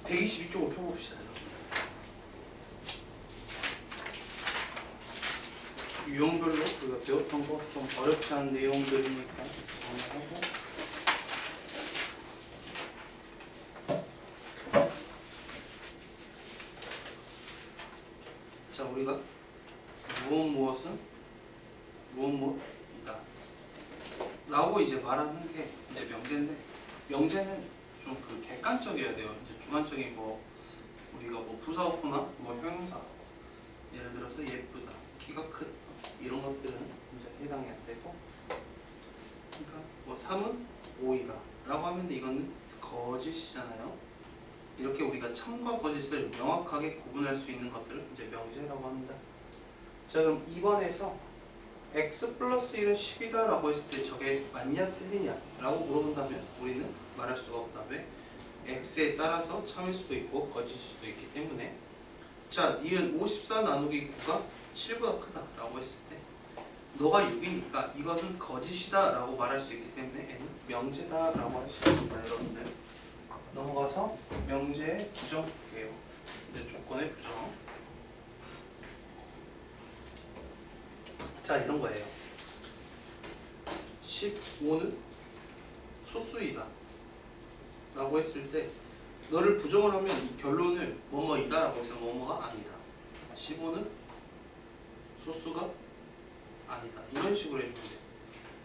122쪽을 펴봅시다. 유형별로 우리가 배웠던 거 좀 어렵지 않은 내용들이니까 정리하고. 자, 우리가 무엇은 무엇이다 라고 이제 말하는 게 이제 명제인데, 명제는 좀 그 객관적이어야 돼요. 이제 주관적인 뭐 우리가 뭐 부사어구나 뭐 형용사, 예를 들어서 예쁘다, 키가 크다 이런 것들은 이제 해당이 안 되고, 그러니까 뭐 3은 5이다 라고 하면 이거는 거짓이잖아요. 이렇게 우리가 참과 거짓을 명확하게 구분할 수 있는 것들을 이제 명제라고 합니다. 자, 그럼 2번에서 x 플러스 1은 10이다 라고 했을 때 저게 맞냐 틀리냐 라고 물어본다면 우리는 말할 수가 없다. 왜? x에 따라서 참일 수도 있고 거짓일 수도 있기 때문에. 자, 니은 54 나누기 9가 7보다 크다 라고 했을 때 너가 6이니까 이것은 거짓이다 라고 말할 수 있기 때문에 n은 명제다 라고 할 수 있습니다. 여러분들 넘어가서 명제의 부정 볼게요. 이제 조건의 부정. 자, 이런 거예요. 15는 소수이다 라고 했을 때 너를 부정을 하면 이 결론을 뭐뭐이다 라고 해서 뭐뭐가 아니다, 15는 소수가 아니다 이런 식으로 해주면 돼.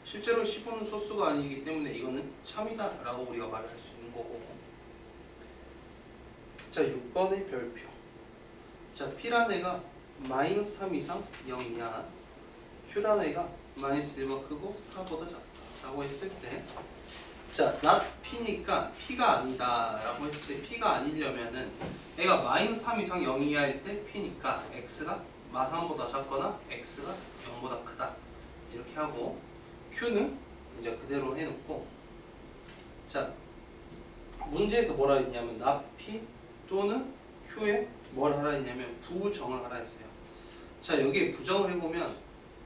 실제로 15는 소수가 아니기 때문에 이거는 참이다 라고 우리가 말할 수 있는 거고. 자, 6번의 별표. 자, P란 애가 마이너스 3 이상 0이냐, Q란 애가 마이너스 1보다 크고 4보다 작다 라고 했을 때, 자, not P니까 P가 아니다 라고 했을 때 P가 아니려면은 애가 마이너스 3 이상 0 이하일 때 P니까 X가 마3보다 작거나 X가 0보다 크다 이렇게 하고, Q는 이제 그대로 해놓고, 자, 문제에서 뭐라 했냐면 not P 또는 Q에 뭘 하라 했냐면 부정을 하라 했어요. 자, 여기에 부정을 해보면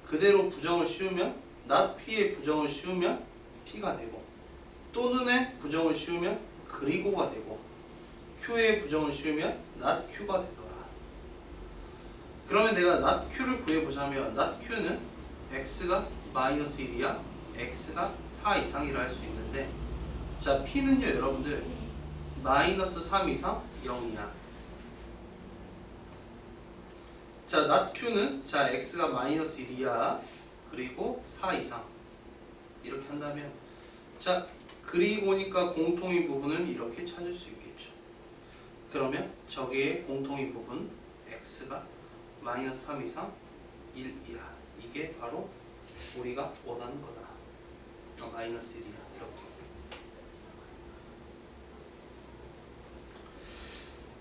그대로 부정을 씌우면 not P의 부정을 씌우면 P가 되고, 또는의 부정을 씌우면 그리고가 되고, Q의 부정을 씌우면 not Q가 되더라. 그러면 내가 not Q를 구해보자면 not Q는 X가 마이너스 1이야, X가 4 이상이라 할 수 있는데, 자, P는요 여러분들 마이너스 3 이상 0이야. 자, not Q는 자 X가 마이너스 1이야 그리고 4 이상 이렇게 한다면, 자, 그리고니까 공통인 부분은 이렇게 찾을 수 있겠죠. 그러면 저기의 공통인 부분 X가 마이너스 3 이상 1 이하, 이게 바로 우리가 원하는 거다. 마이너스 1이야 이렇게.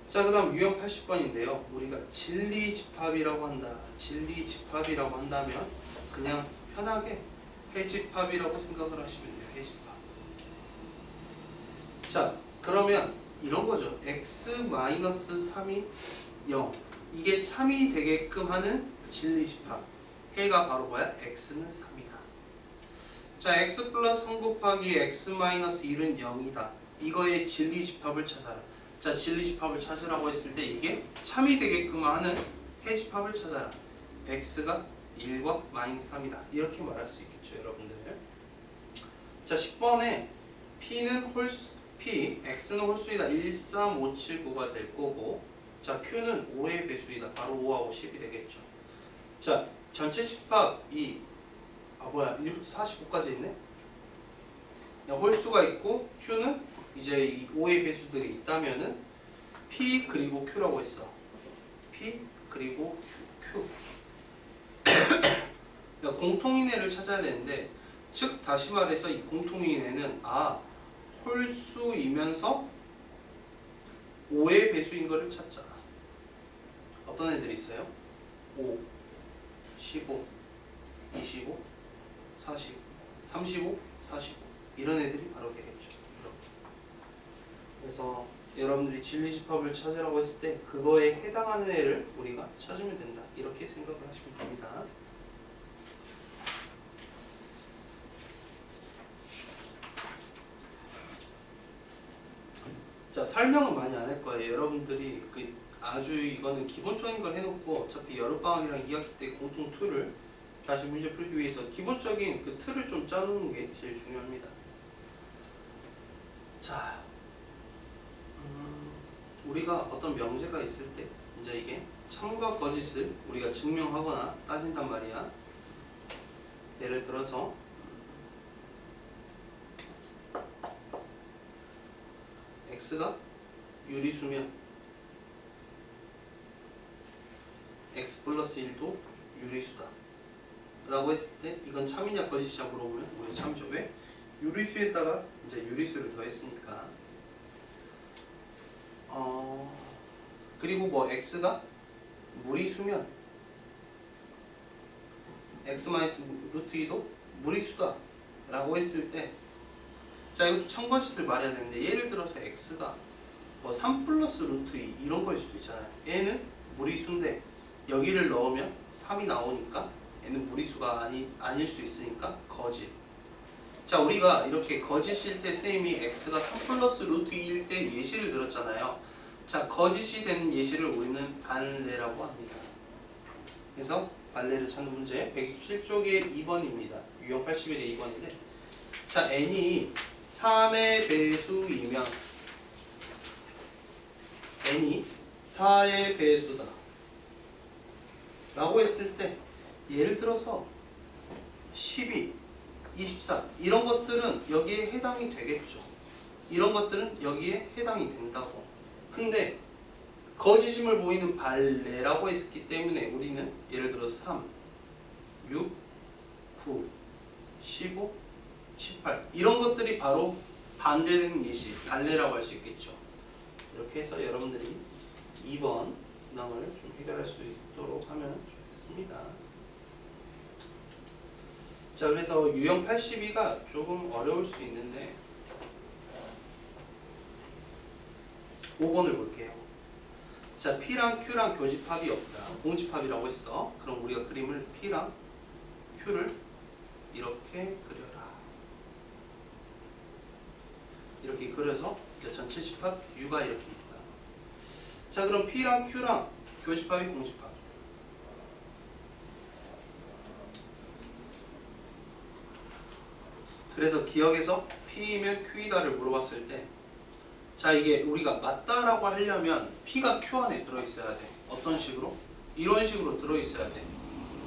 자, 그 다음 유형 80번인데요. 우리가 진리집합이라고 한다. 진리집합이라고 한다면 그냥 편하게 해집합이라고 생각을 하시면 돼요. 해집합. 자, 그러면 이런 거죠. x-3이 0, 이게 참이 되게끔 하는 진리집합. 해가 바로 뭐야? x는 3이다. 자, x 플러스 3 곱하기 x-1은 0이다. 이거의 진리집합을 찾아라. 자, 진리집합을 찾으라고 했을 때 이게 참이 되게끔 하는 해집합을 찾아라. x가 1과 마이너스 3이다. 이렇게 말할 수 있겠죠, 여러분들. 자, 10번에 x는 홀수이다. 1, 3, 5, 7, 9가 될 거고, 자, q는 5의 배수이다. 바로 5하고 10이 되겠죠. 자, 전체 집합이 1부터 45까지 있네. 홀수가 있고 q는 이제 이 5의 배수들이 있다면은 P 그리고 Q라고 했어. P 그리고 Q. 그러니까 공통인해를 찾아야 되는데, 즉 다시 말해서 이 공통인해는 홀수이면서 5의 배수인 거를 찾자. 어떤 애들이 있어요? 5, 15, 25, 40, 35, 45 이런 애들이 바로 되겠죠. 그래서 여러분들이 진리집합을 찾으라고 했을 때 그거에 해당하는 애를 우리가 찾으면 된다. 이렇게 생각을 하시면 됩니다. 자, 설명은 많이 안 할 거예요. 여러분들이 그 아주 이거는 기본적인 걸 해놓고 어차피 여름방학이랑 2학기 때 공통 틀을 다시 문제 풀기 위해서 기본적인 그 틀을 좀 짜놓는 게 제일 중요합니다. 자, 우리가 어떤 명제가 있을 때 이제 이게 참과 거짓을 우리가 증명하거나 따진단 말이야. 예를 들어서 x가 유리수면 x 플러스 1도 유리수다 라고 했을 때 이건 참이냐 거짓이냐 물어보면 우리 참이죠. 왜? 유리수에다가 이제 유리수를 더했으니까. 그리고 뭐 x가 무리수면 x 마이너스 루트 2도 무리수다 라고 했을 때, 자 이것도 참거짓을 말해야 되는데 예를 들어서 x가 뭐 3 플러스 루트 2 이런 거일 수도 있잖아요. 얘는 무리수인데 여기를 넣으면 3이 나오니까 얘는 무리수가 아닐 수 있으니까 거짓. 자 우리가 이렇게 거짓일 때 쌤이 x가 3 플러스 루트 2일 때 예시를 들었잖아요. 자 거짓이 되는 예시를 우리는 반례라고 합니다. 그래서 반례를 찾는 문제 127쪽의 2번입니다. 유형 81의 2번인데, 자 n이 3의 배수이면 n이 4의 배수다 라고 했을 때 예를 들어서 12, 24 이런 것들은 여기에 해당이 되겠죠. 이런 것들은 여기에 해당이 된다고. 근데 거짓임을 보이는 반례라고 했기 때문에 우리는 예를 들어 3, 6, 9, 15, 18 이런 것들이 바로 반대되는 예시, 반례라고 할 수 있겠죠. 이렇게 해서 여러분들이 2번 문항을 좀 해결할 수 있도록 하면 좋겠습니다. 자 그래서 유형 82가 조금 어려울 수 있는데 5번을 볼게요. 자 P랑 Q랑 교집합이 없다. 공집합이라고 했어. 그럼 우리가 그림을 P랑 Q를 이렇게 그려라. 이렇게 그려서 전체 집합 U가 이렇게 있다. 자 그럼 P랑 Q랑 교집합이 공집합. 그래서 기억에서 P이면 Q이다를 물어봤을 때, 자 이게 우리가 맞다라고 하려면 P가 Q 안에 들어있어야 돼. 어떤 식으로? 이런 식으로 들어있어야 돼.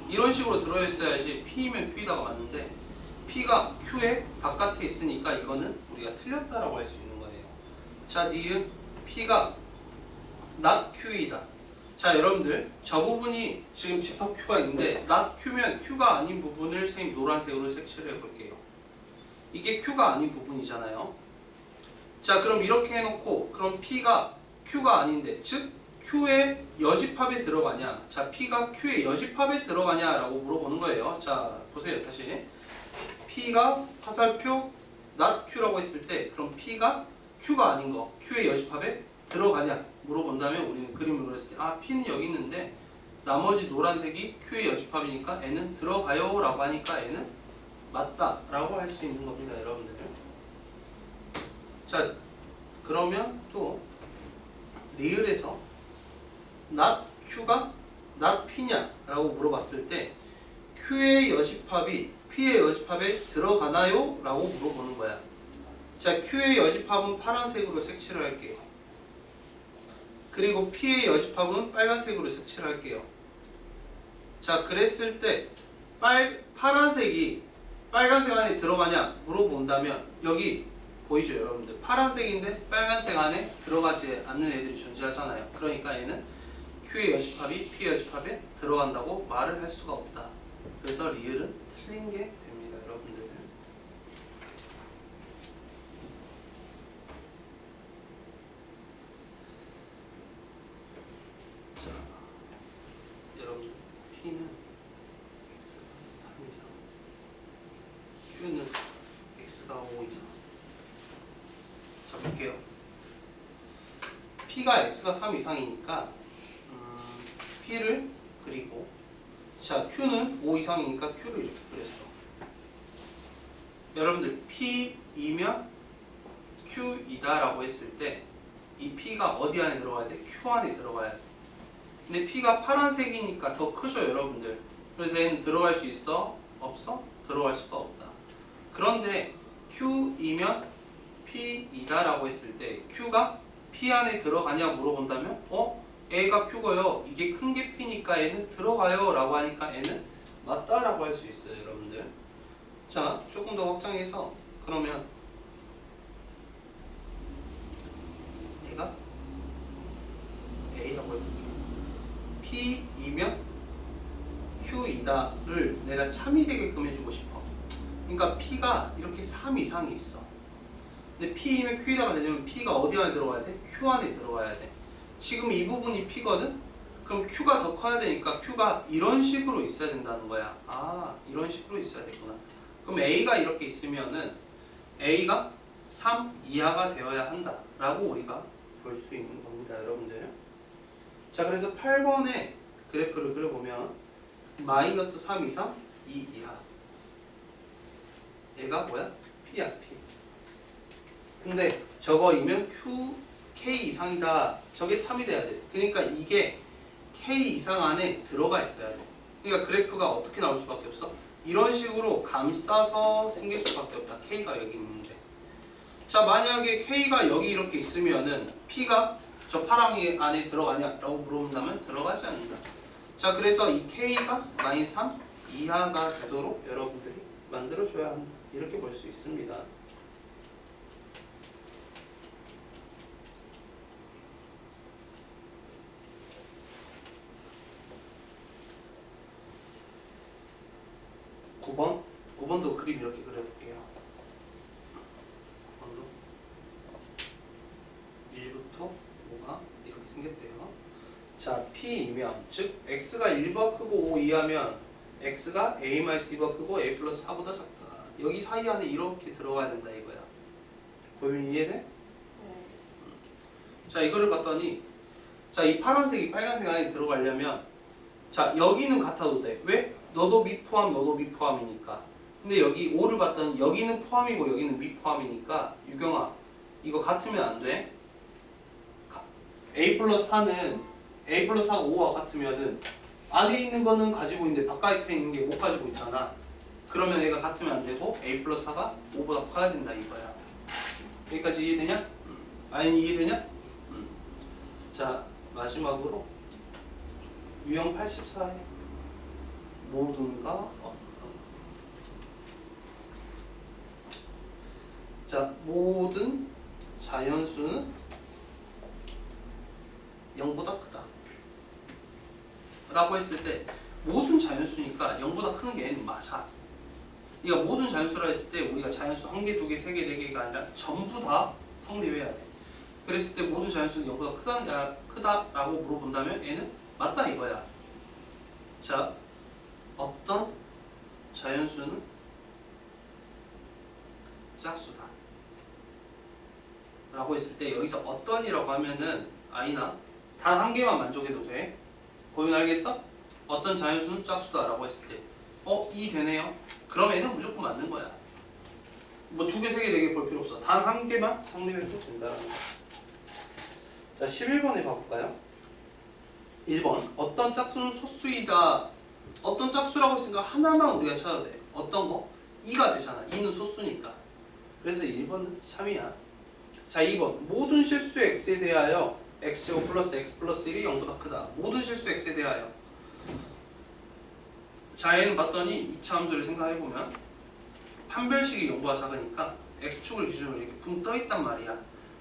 이런 식으로 들어있어야지 P이면 Q이다가 맞는데 P가 Q의 바깥에 있으니까 이거는 우리가 틀렸다라고 할 수 있는 거예요. 자 니은 P가 not Q이다. 자 여러분들 저 부분이 지금 집합 Q가 있는데 not Q면 Q가 아닌 부분을 선생님 노란색으로 색칠을 해볼게요. 이게 Q가 아닌 부분이잖아요. 자 그럼 이렇게 해놓고 그럼 P가 Q가 아닌데 즉 Q의 여집합에 들어가냐, 자 P가 Q의 여집합에 들어가냐 라고 물어보는 거예요. 자 보세요 다시. P가 화살표 not Q라고 했을 때 그럼 P가 Q가 아닌 거 Q의 여집합에 들어가냐 물어본다면 우리는 그림을 그렸을 때 아 P는 여기 있는데 나머지 노란색이 Q의 여집합이니까 N은 들어가요 라고 하니까 N은 맞다 라고 할 수 있는 겁니다 여러분들. 자 그러면 또 리을에서 not Q가 not P냐 라고 물어봤을 때 Q의 여집합이 P의 여집합에 들어가나요? 라고 물어보는 거야. 자 Q의 여집합은 파란색으로 색칠을 할게요. 그리고 P의 여집합은 빨간색으로 색칠을 할게요. 자 그랬을 때 파란색이 빨간색 안에 들어가냐 물어본다면 여기 보이죠 여러분들? 파란색인데 빨간색 안에 들어가지 않는 애들이 존재하잖아요. 그러니까 얘는 Q의 여집합이 P의 여집합에 들어간다고 말을 할 수가 없다. 그래서 리을은 틀린 게 됩니다 여러분들. 자 여러분 P는 X가 3 이상, Q는 X가 5 이상. 자 볼게요. P가 X가 3 이상이니까 P를 그리고 자 Q는 5 이상이니까 Q를 이렇게 그렸어. 여러분들 P이면 Q이다 라고 했을 때 이 P가 어디 안에 들어가야 돼? Q 안에 들어가야 돼. 근데 P가 파란색이니까 더 크죠, 여러분들. 그래서 얘는 들어갈 수 있어? 없어? 들어갈 수가 없다. 그런데 Q이면 P이다 라고 했을 때 Q가 P 안에 들어가냐 물어본다면 A가 Q고요. 이게 큰 게 P니까 얘는 들어가요 라고 하니까 얘는 맞다 라고 할 수 있어요, 여러분들. 자, 조금 더 확장해서 그러면 얘가 A라고 해볼게요. P이면 Q이다를 내가 참이 되게끔 해주고 싶어. 그러니까 P가 이렇게 3 이상이 있어. 근데 P이면 Q이다가 되려면 P가 어디 안에 들어가야 돼? Q 안에 들어가야 돼. 지금 이 부분이 P거든? 그럼 Q가 더 커야 되니까 Q가 이런 식으로 있어야 된다는 거야. 아, 이런 식으로 있어야 되구나. 그럼 A가 이렇게 있으면은 A가 3 이하가 되어야 한다 라고 우리가 볼 수 있는 겁니다, 여러분들. 자, 그래서 8번의 그래프를 그려보면 마이너스 3 이상 2 이하, 얘가 뭐야? P야, P. 근데 저거이면 K 이상이다. 저게 참이 돼야 돼. 그러니까 이게 K 이상 안에 들어가 있어야 돼. 그러니까 그래프가 어떻게 나올 수밖에 없어? 이런 식으로 감싸서 생길 수밖에 없다. K가 여기 있는데. 자, 만약에 K가 여기 이렇게 있으면은 P가 저 파랑이 안에 들어가냐라고 물어본다면 들어가지 않는다. 자, 그래서 이 K가 마이너스 3 이하가 되도록 여러분들이 만들어줘야 한다. 이렇게 볼 수 있습니다. (9번) 9번도 그림 이렇게 그려볼게요. 1부터 5가 이렇게 생겼대요. 자, P이면 즉 X가 1번 크고 5 이하면 X가 A-2번 크고 A 플러스 4보다 작다. 여기 사이 안에 이렇게 들어가야 된다 이거야. 고민 이해돼? 네. 자, 이거를 봤더니 자, 이 파란색이 빨간색 안에 들어가려면 자, 여기는 같아도 돼. 왜? 너도 미포함, 너도 미포함이니까. 근데 여기 5를 봤더니 여기는 포함이고 여기는 미포함이니까 유경아, 이거 같으면 안 돼. A 플러스 4는 A 플러스 4가 5와 같으면은 안에 있는 거는 가지고 있는데 바깥에 있는 게 못 가지고 있잖아. 그러면 얘가 같으면 안 되고 A 플러스 4가 5보다 커야 된다 이거야. 여기까지 이해되냐? 아니, 이해되냐? 자, 마지막으로 유형 84에 모든가 어떤. 자, 모든 자연수는 0보다 크다 라고 했을 때 모든 자연수니까 0보다 크는 게 N은 맞아. 그러니까 모든 자연수라 했을 때 우리가 자연수 1개, 2개, 3개, 4개가 아니라 전부 다 성립해야 돼. 그랬을 때 모든 자연수는 0보다 크다라고 물어본다면 N은 맞다 이거야. 자, 어떤 자연수는 짝수다 라고 했을 때 여기서 어떤이라고 하면은 I나 단 한 개만 만족해도 돼. 고민 알겠어? 어떤 자연수는 짝수다 라고 했을 때 이 되네요. 그럼 N은 무조건 맞는 거야. 뭐 2개, 3개, 4개 볼 필요 없어. 단 한 개만 성립해도 된다라는 거. 자, 11번에 봐볼까요? 1번 어떤 짝수는 소수이다. 어떤 짝수라고 했으니까 하나만 우리가 찾아도 돼. 어떤 거? 2가 되잖아. 2는 소수니까. 그래서 1번은 참이야. 자, 2번 모든 실수 x에 대하여 x제곱 플러스 x 플러스 1이 0보다 크다. 모든 실수 x에 대하여. 자, 얘는 봤더니 2차 함수를 생각해보면 판별식이 0보다 작으니까 x축을 기준으로 이렇게 붕 떠있단 말이야.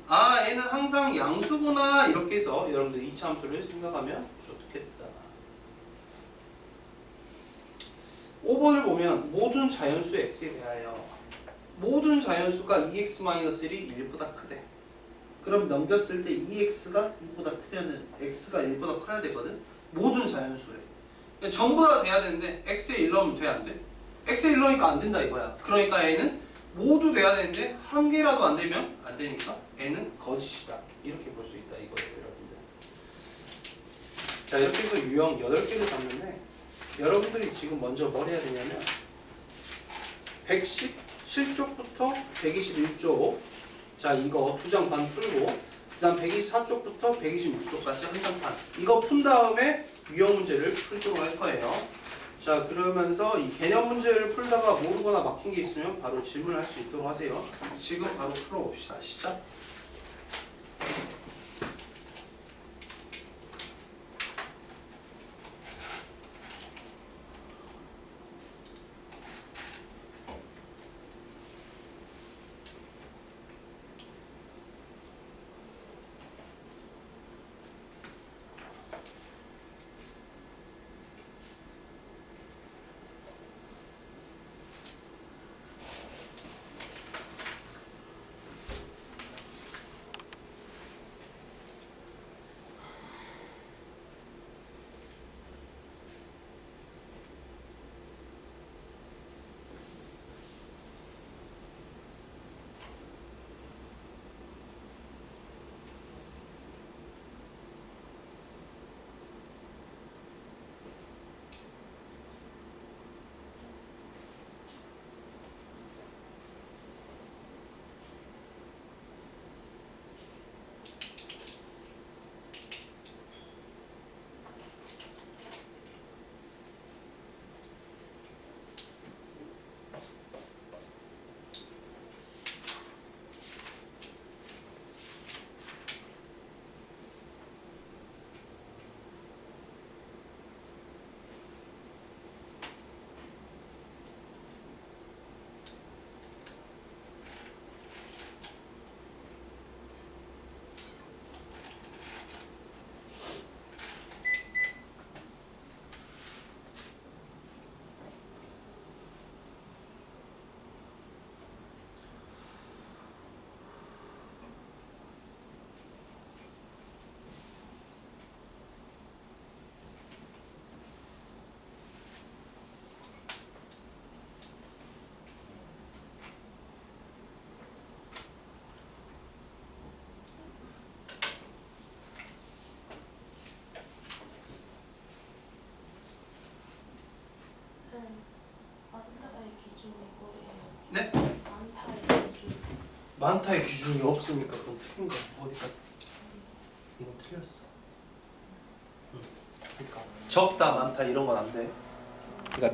아, 얘는 항상 양수구나 이렇게 해서 여러분들이 2차 함수를 생각하면 좋겠다. 5번을 보면 모든 자연수 x에 대하여 모든 자연수가 2x-1이 1보다 크대. 그럼 넘겼을 때 2x가 2보다 크면은 x가 1보다 커야 되거든. 모든 자연수에 그러니까 전부 다 돼야 되는데 x에 1 넣으면 돼 안 돼? x에 1 넣으니까 안 된다 이거야. 그러니까 얘는 모두 돼야 되는데 한 개라도 안 되면 안 되니까 얘는 거짓이다. 이렇게 볼 수 있다 이거예요, 여러분들. 자, 이렇게 해서 유형 8개를 봤는데 여러분들이 지금 먼저 뭘 해야 되냐면 117쪽부터 121쪽 자, 이거 2장 반 풀고 그다음 124쪽부터 126쪽까지 한정판. 이거 푼 다음에 유형 문제를 풀도록 할 거예요. 자, 그러면서 이 개념 문제를 풀다가 모르거나 막힌 게 있으면 바로 질문할 수 있도록 하세요. 지금 바로 풀어봅시다. 시작. 많다의 기준이 뭐예요? 네? 많다의 기준. 많다의 기준이 없으니까 그건 틀린 거야. 어디가? 이건 틀렸어. 그러니까 적다, 많다 이런 건 안 돼. 그러니까